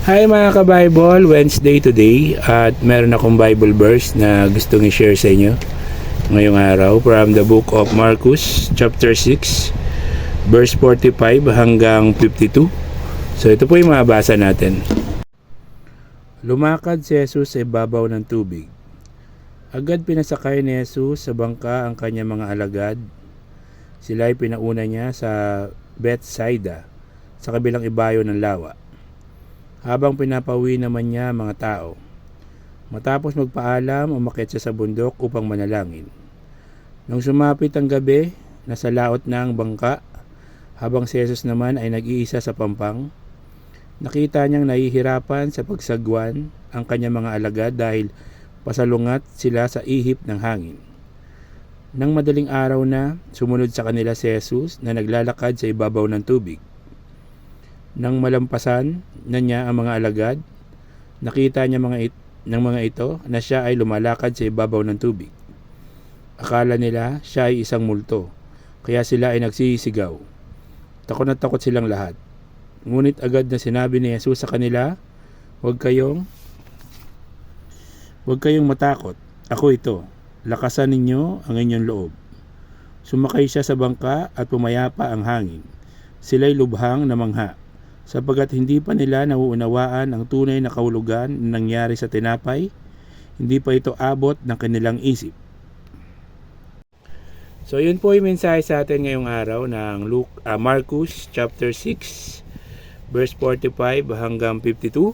Hi mga ka-Bible, Wednesday today at meron akong Bible verse na gustong i-share sa inyo ngayong araw from the book of Marcos chapter 6 verse 45 hanggang 52. So ito po yung mabasa natin. Lumakad si Jesus sa ibabaw ng tubig. Agad pinasakay ni Jesus sa bangka ang kanyang mga alagad. Sila ay pinauna niya sa Bethsaida sa kabilang ibayo ng lawa, habang pinapauwi naman niya mga tao. Matapos magpaalam, umakyat siya sa bundok upang manalangin. Nang sumapit ang gabi, nasa laot na ang bangka, habang si Jesus naman ay nag-iisa sa pampang. Nakita niyang nahihirapan sa pagsagwan ang kanyang mga alagad dahil pasalungat sila sa ihip ng hangin. Nang madaling araw na, sumunod sa kanila si Jesus na naglalakad sa ibabaw ng tubig. Nang malampasan na niya ang mga alagad, nakita niya ng mga ito na siya ay lumalakad sa ibabaw ng tubig. Akala nila siya ay isang multo, kaya sila ay nagsisigaw. Takot na takot silang lahat. Ngunit agad na sinabi ni Jesus sa kanila, Huwag kayong matakot. Ako ito. Lakasan ninyo ang inyong loob. Sumakay siya sa bangka at pumayapa ang hangin. Sila'y lubhang na mangha, sapagkat hindi pa nila nauunawaan ang tunay na kahulugan na nangyari sa tinapay. Hindi pa ito abot ng kanilang isip. So yun po yung mensahe sa atin ngayong araw ng Marcos chapter 6 verse 45 hanggang 52.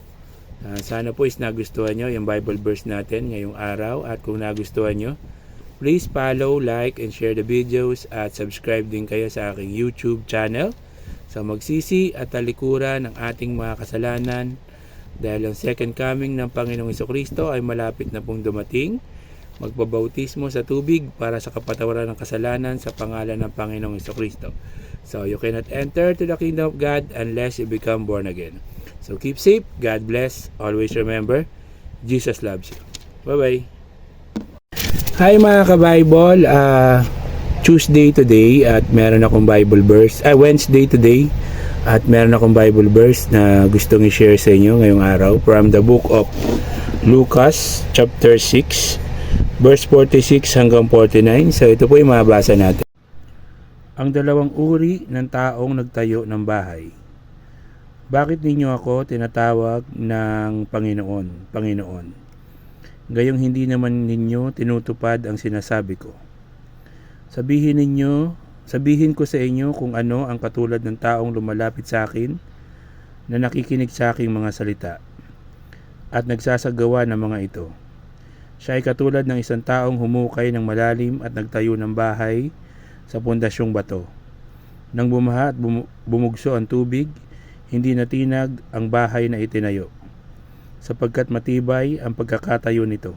Sana po is nagustuhan nyo yung Bible verse natin ngayong araw, at kung nagustuhan nyo, please follow, like, and share the videos at subscribe din kayo sa aking YouTube channel sa magsisi at talikuran ng ating mga kasalanan, dahil ang second coming ng Panginoong Jesucristo ay malapit na pong dumating. Magbabautismo sa tubig para sa kapatawaran ng kasalanan sa pangalan ng Panginoong Jesucristo. So you cannot enter to the kingdom of God unless you become born again. So keep safe, God bless, always remember, Jesus loves you. Bye-bye. Hi mga ka-Bible, Tuesday today at meron akong Bible verse, Wednesday today at meron akong Bible verse na gustong i-share sa inyo ngayong araw from the book of Lucas chapter 6 verse 46 hanggang 49. So ito po yung mabasa natin. Ang dalawang uri ng taong nagtayo ng bahay. Bakit ninyo ako tinatawag ng Panginoon, Panginoon? Gayong hindi naman ninyo tinutupad ang sinasabi ko. Sabihin ko sa inyo kung ano ang katulad ng taong lumalapit sa akin na nakikinig sa aking mga salita at nagsasagawa ng mga ito. Siya ay katulad ng isang taong humukay ng malalim at nagtayo ng bahay sa pundasyong bato. Nang bumaha at bumugso ang tubig, hindi natinag ang bahay na itinayo, sapagkat matibay ang pagkakatayo nito.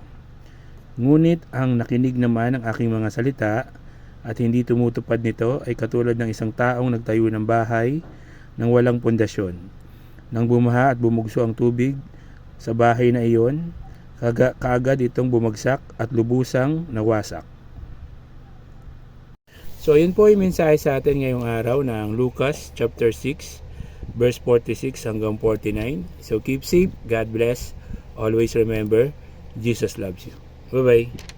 Ngunit ang nakinig naman ng aking mga salita at hindi tumutupad nito ay katulad ng isang taong nagtayo ng bahay nang walang pundasyon. Nang bumaha at bumugso ang tubig sa bahay na iyon, kaagad itong bumagsak at lubusang nawasak. So yun po yung mensahe sa atin ngayong araw ng Lucas chapter 6 verse 46 hanggang 49. So keep safe, God bless, always remember, Jesus loves you. Bye-bye.